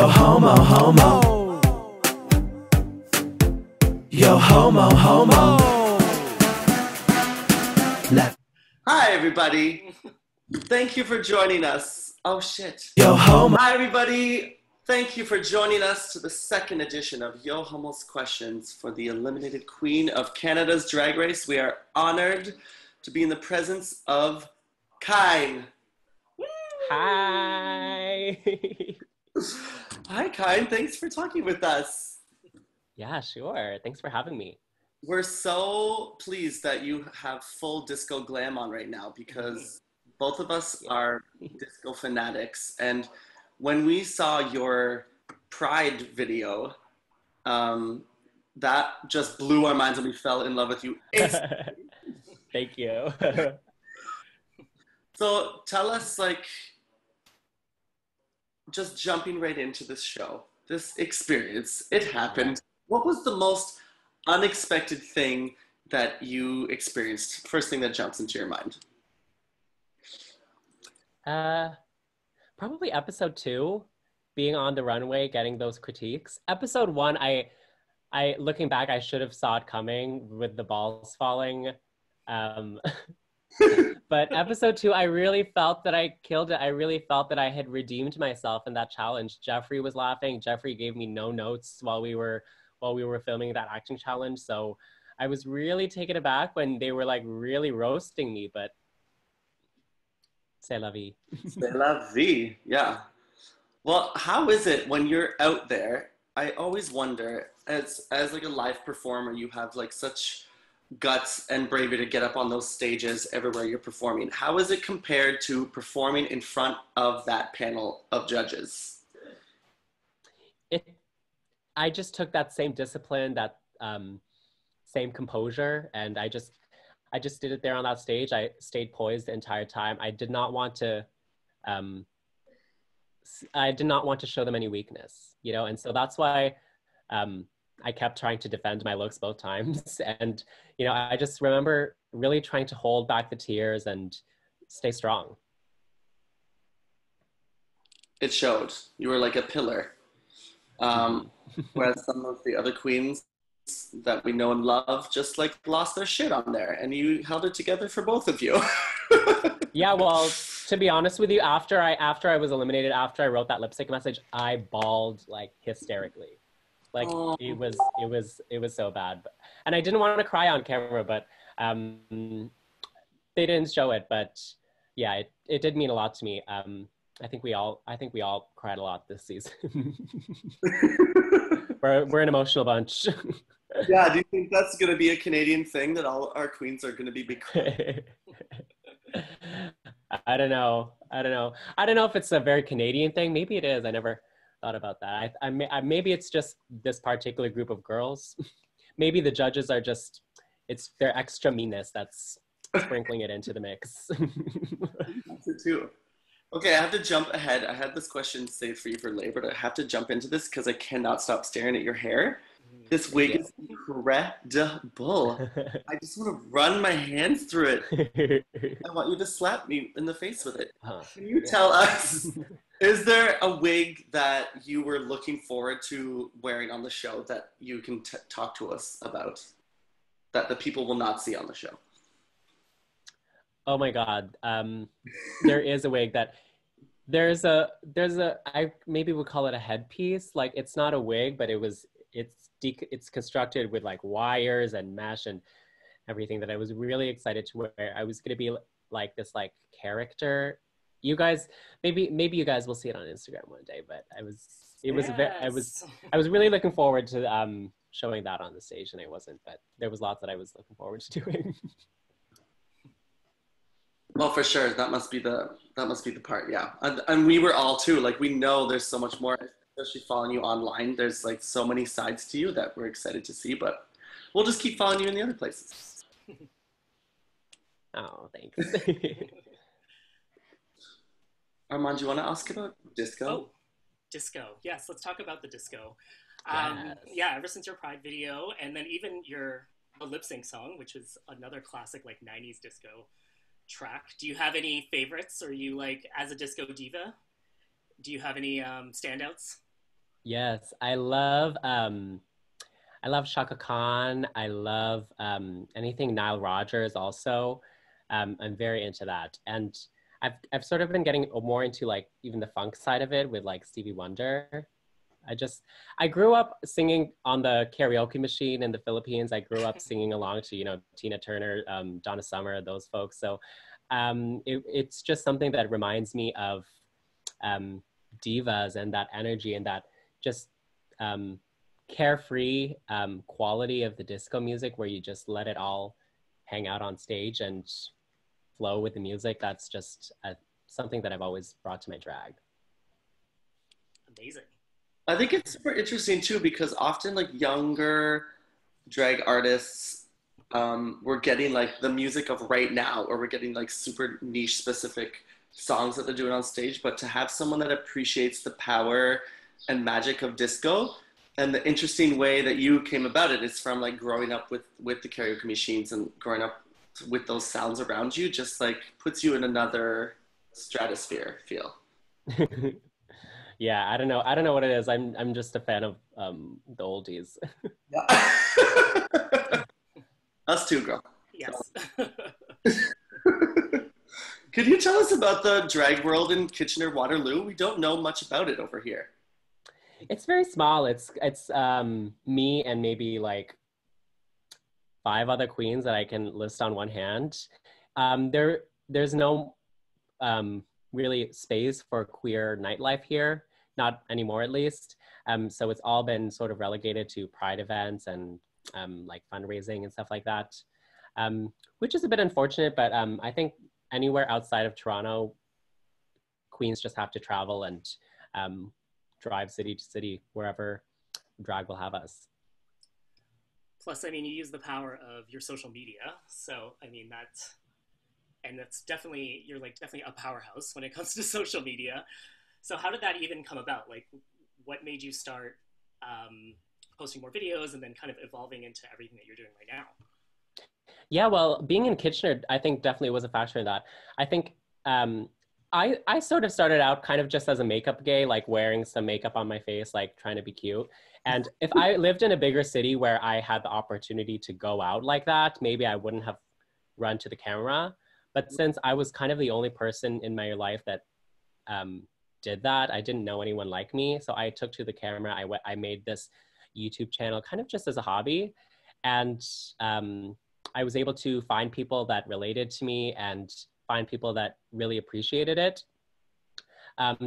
Yohomo, homo. Yohomo, homo. Hi, everybody. Thank you for joining us. Oh, shit. Yohomo. Hi, everybody. Thank you for joining us to the second edition of Yohomo's Questions for the eliminated queen of Canada's Drag Race. We are honored to be in the presence of Kyne. Hi. Hi, Kyne. Thanks for talking with us. Yeah, sure. Thanks for having me. We're so pleased that you have full disco glam on right now because both of us are disco fanatics. And when we saw your Pride video, that just blew our minds and we fell in love with you instantly. Thank you. So tell us, like, just jumping right into this show, this experience, it happened. What was the most unexpected thing that you experienced? First thing that jumps into your mind. Probably episode 2, being on the runway, getting those critiques. Episode 1, I looking back, I should have saw it coming with the balls falling. But episode 2, I really felt that I killed it. I really felt that I had redeemed myself in that challenge. Jeffrey was laughing. Jeffrey gave me no notes while we were filming that acting challenge. So I was really taken aback when they were like really roasting me, but c'est la vie. C'est la vie, yeah. Well, how is it when you're out there? I always wonder, as like a live performer, you have like such guts and bravery to get up on those stages everywhere you're performing. How is it compared to performing in front of that panel of judges? I just took that same discipline, that same composure, and I just did it there on that stage. I stayed poised the entire time. I did not want to show them any weakness, you know, and so that's why I kept trying to defend my looks both times. And, you know, I just remember really trying to hold back the tears and stay strong. It showed. You were like a pillar. Whereas some of the other queens that we know and love just like lost their shit on there, and you held it together for both of you. Yeah, well, to be honest with you, after I was eliminated, after I wrote that lip sync message, I bawled like hysterically. Like it was so bad. And I didn't want to cry on camera, but they didn't show it. But yeah, it did mean a lot to me. I think we all cried a lot this season. we're an emotional bunch. Yeah, do you think that's going to be a Canadian thing, that all our queens are going to be big? I don't know if it's a very Canadian thing. Maybe it is. I never thought about that. Maybe it's just this particular group of girls. Maybe the judges are just, it's their extra meanness that's sprinkling it into the mix. That's it too. Okay, I have to jump ahead. I had this question saved for you for later, but I have to jump into this because I cannot stop staring at your hair. This wig is incredible. I just want to run my hands through it. I want you to slap me in the face with it. Can you tell us, is there a wig that you were looking forward to wearing on the show that you can talk to us about, that the people will not see on the show? Oh my God. There is a wig that I maybe would call it a headpiece. Like, it's not a wig, but it's constructed with like wires and mesh and everything, that I was really excited to wear. I was going to be like this like character. You guys, maybe you guys will see it on Instagram one day, but I was really looking forward to showing that on the stage, and I wasn't, but there was lots that I was looking forward to doing. Well, for sure, that must be the part, yeah. And we were all too. Like, we know there's so much more, especially following you online. There's like so many sides to you that we're excited to see, but we'll just keep following you in the other places. Oh, thanks. Armand, do you want to ask about disco? Oh, disco. Yes, let's talk about the disco. Yes. Yeah, ever since your Pride video, and then even your lip sync song, which is another classic like 90s disco track. Do you have any favorites? Or you like, as a disco diva, do you have any standouts? Yes, I love Shaka Khan. I love anything Nile Rodgers also. I'm very into that. And I've sort of been getting more into like even the funk side of it with like Stevie Wonder. I just I grew up singing on the karaoke machine in the Philippines. I grew up singing along to, you know, Tina Turner, Donna Summer, those folks. So it's just something that reminds me of um, divas and that energy and that just um, carefree quality of the disco music where you just let it all hang out on stage and flow with the music. That's just something that I've always brought to my drag. Amazing. I think it's super interesting too because often like younger drag artists, we're getting like the music of right now, or we're getting like super niche specific songs that they're doing on stage. But to have someone that appreciates the power and magic of disco, and the interesting way that you came about it is from like growing up with the karaoke machines and growing up with those sounds around you, just like puts you in another stratosphere feel. Yeah, I don't know what it is. I'm just a fan of the oldies. Yeah. Us too, girl. Yes. Could you tell us about the drag world in Kitchener Waterloo? We don't know much about it over here. It's very small. It's me and maybe like five other queens that I can list on one hand. There's no um, really space for queer nightlife here, not anymore at least. So it's all been sort of relegated to pride events and like fundraising and stuff like that, which is a bit unfortunate, but I think anywhere outside of Toronto, queens just have to travel and um, drive city to city, wherever drag will have us. Plus, I mean, you use the power of your social media. So, I mean, that's definitely, you're like definitely a powerhouse when it comes to social media. So, how did that even come about? Like, what made you start posting more videos and then kind of evolving into everything that you're doing right now? Yeah, well, being in Kitchener, I think definitely was a factor in that. I think um, I sort of started out kind of just as a makeup gay, like wearing some makeup on my face, like trying to be cute. And if I lived in a bigger city where I had the opportunity to go out like that, maybe I wouldn't have run to the camera. But since I was kind of the only person in my life that um, did that, I didn't know anyone like me. So I took to the camera. I made this YouTube channel kind of just as a hobby. And I was able to find people that related to me and find people that really appreciated it.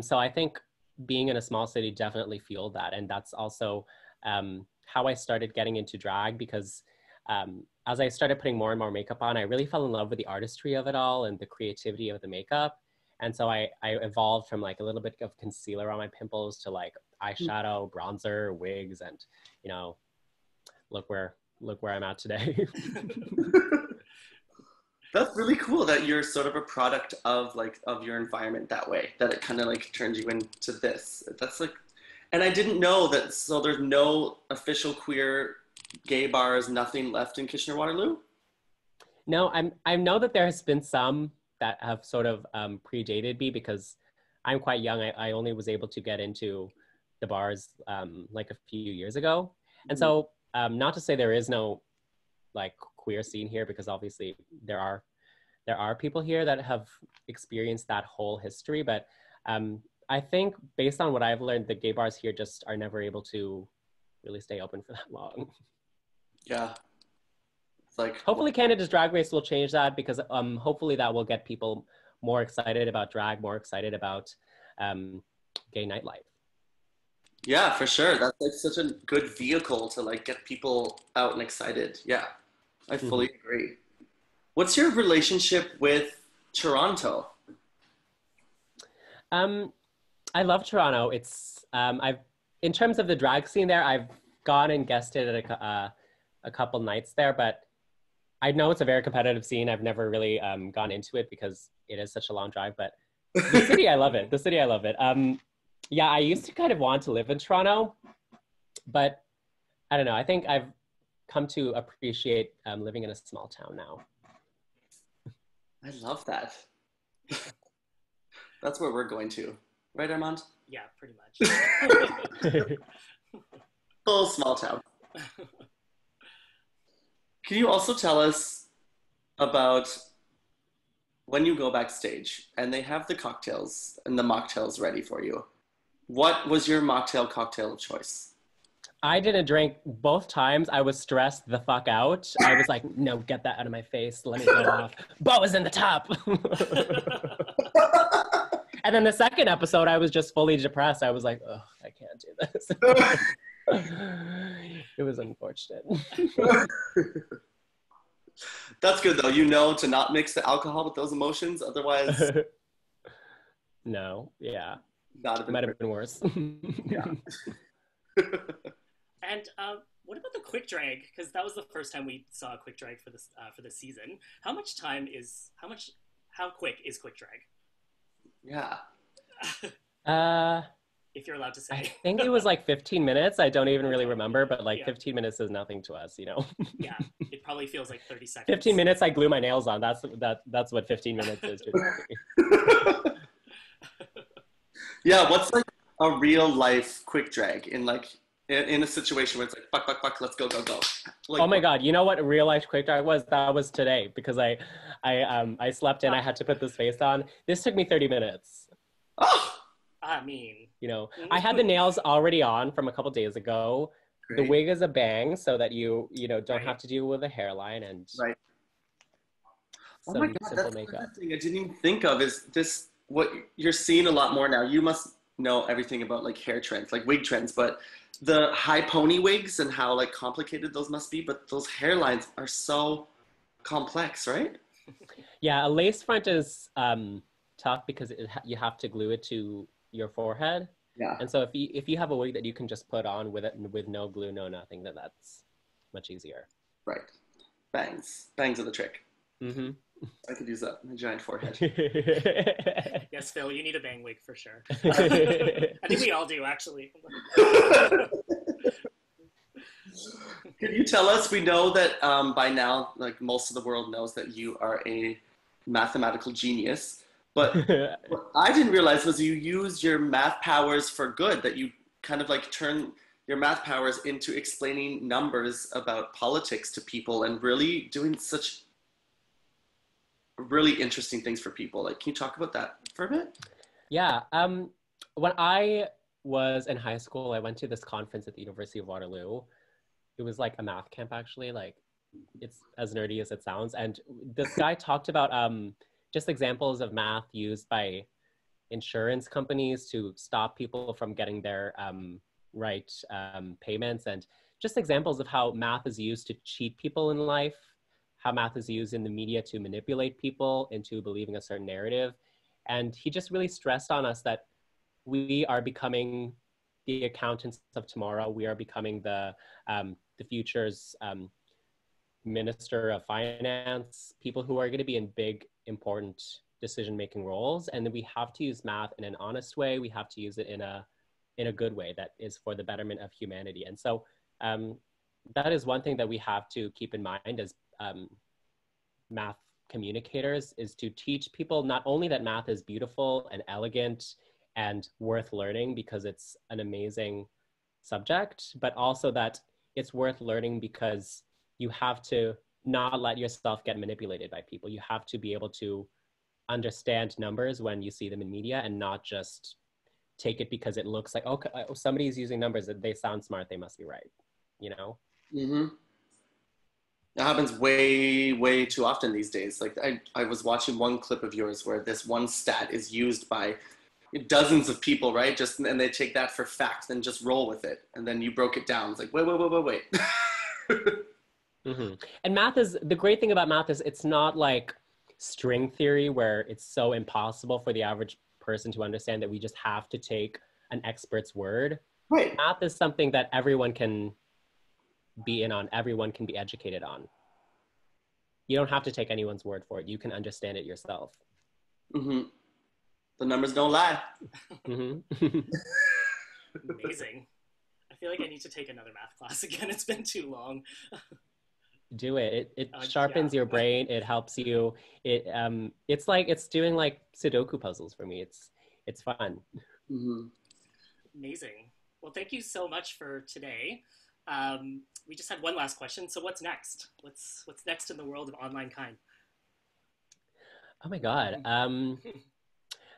So I think being in a small city definitely fueled that. And that's also how I started getting into drag because as I started putting more and more makeup on, I really fell in love with the artistry of it all and the creativity of the makeup. And so I evolved from like a little bit of concealer on my pimples to like eyeshadow, bronzer, wigs, and you know, look where I'm at today. That's really cool that you're sort of a product of like of your environment that way, that it kind of like turns you into this. That's like, and I didn't know that. So there's no official queer gay bars, nothing left in Kitchener Waterloo. No, I know that there has been some that have sort of predated me because I'm quite young. I only was able to get into the bars like a few years ago. And so not to say there is no like queer scene here, because obviously there are people here that have experienced that whole history. But I think based on what I've learned, the gay bars here just are never able to really stay open for that long. Yeah, it's like Hopefully Canada's Drag Race will change that because hopefully that will get people more excited about drag, more excited about um, gay nightlife. yeah, for sure. That's like such a good vehicle to like get people out and excited. Yeah, I fully agree. What's your relationship with Toronto? Um, I love Toronto. It's I've in terms of the drag scene there, I've gone and guested at a couple nights there, but I know it's a very competitive scene. I've never really gone into it because it is such a long drive, but the city, I love it. The city, I love it. Yeah, I used to kind of want to live in Toronto, but I don't know. I think I've come to appreciate living in a small town now. I love that. That's where we're going to. Right, Armand? Yeah, pretty much. Full small town. Can you also tell us about when you go backstage and they have the cocktails and the mocktails ready for you? What was your mocktail cocktail of choice? I didn't drink both times. I was stressed the fuck out. I was like, no, get that out of my face. Let me go off. Bo was in the top. And then the second episode, I was just fully depressed. I was like, oh, I can't do this. It was unfortunate. That's good though. You know to not mix the alcohol with those emotions. Otherwise, No, yeah. not It might have been worse. Yeah. And what about the quick drag? Because that was the first time we saw a quick drag for this season. How quick is quick drag? Yeah. If you're allowed to say. I think it was like 15 minutes. I don't even really remember, but like Yeah. 15 minutes is nothing to us, you know? Yeah, it probably feels like 30 seconds. 15 minutes, I glue my nails on. That's what 15 minutes is to me. Yeah, what's like a real life quick drag in a situation where it's like fuck, let's go. Like, Oh my God, you know what a real life quick drag was? That was today because I slept in, I had to put this face on. This took me 30 minutes. Oh, I mean, You know, I had the nails already on from a couple days ago. great. The wig is a bang so that you don't Right. have to deal with a hairline and Right. Oh some my God, simple that's makeup. another thing I didn't even think of is this, what you're seeing a lot more now. You must know everything about like hair trends, like wig trends, but the high pony wigs and how like complicated those must be, but those hairlines are so complex, right? Yeah, a lace front is tough because you have to glue it to your forehead. Yeah. And so if you have a wig that you can just put on with no glue, no nothing, then that's much easier. Right. Bangs are the trick. Mm-hmm. I could use that, my giant forehead. yes, Phil, you need a bang wig for sure. I think we all do, actually. Could you tell us, we know that by now, like most of the world knows that you are a mathematical genius, but what I didn't realize was you use your math powers for good, that you kind of like turn your math powers into explaining numbers about politics to people and really doing such really interesting things for people. Like, can you talk about that for a bit? Yeah. When I was in high school, I went to this conference at the University of Waterloo. It was like a math camp, actually. Like, it's as nerdy as it sounds. And this guy talked about just examples of math used by insurance companies to stop people from getting their right payments, and just examples of how math is used to cheat people in life, how math is used in the media to manipulate people into believing a certain narrative. And he just really stressed on us that we are becoming the accountants of tomorrow. We are becoming the future's minister of finance, people who are going to be in big, important decision-making roles. And then we have to use math in an honest way. We have to use it in a good way that is for the betterment of humanity. And so that is one thing that we have to keep in mind as math communicators, is to teach people not only that math is beautiful and elegant and worth learning because it's an amazing subject, but also that it's worth learning because you have to not let yourself get manipulated by people. You have to be able to understand numbers when you see them in media and not just take it because it looks like, okay, somebody's using numbers, they sound smart, they must be right, you know? Mm-hmm. It happens way too often these days. Like I was watching one clip of yours where this one stat is used by dozens of people, right? Just, and they take that for fact and just roll with it. And then you broke it down. It's like, wait. Mm-hmm. And math is, the great thing about math is it's not like string theory where it's so impossible for the average person to understand that we just have to take an expert's word. Right. Math is something that everyone can be in on, everyone can be educated on. You don't have to take anyone's word for it. You can understand it yourself. Mm-hmm. The numbers don't lie. Mm-hmm. Amazing. I feel like I need to take another math class again. It's been too long. Do it. It sharpens your brain. It helps you. It's like, it's doing like Sudoku puzzles for me. It's fun. Mhm. Amazing. Well, thank you so much for today. We just had one last question. So what's next? What's next in the world of online Kyne? Oh my God.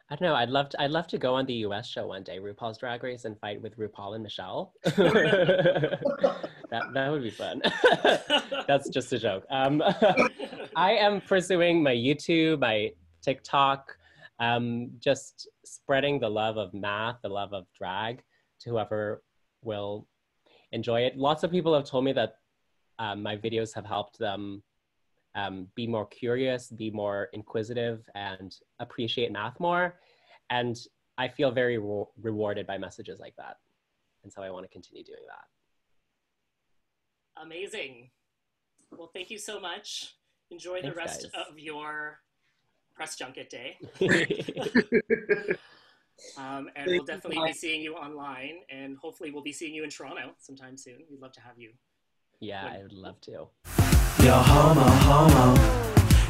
I don't know. I'd love to go on the US show one day, RuPaul's Drag Race, and fight with RuPaul and Michelle. That would be fun. That's just a joke. I am pursuing my YouTube, my TikTok, just spreading the love of math, the love of drag to whoever will enjoy it. Lots of people have told me that my videos have helped them be more curious, be more inquisitive, and appreciate math more. And I feel very rewarded by messages like that. And so I want to continue doing that. Amazing. Well, thank you so much. Enjoy Thanks, the rest guys. of your press junket day. And we'll definitely be seeing you online, and hopefully we'll be seeing you in Toronto sometime soon. We'd love to have you. Yeah, I would love to. Yohomo, homo.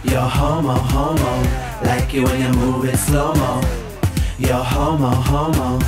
Yohomo, homo. Like it when you move it slow-mo. Yohomo, homo.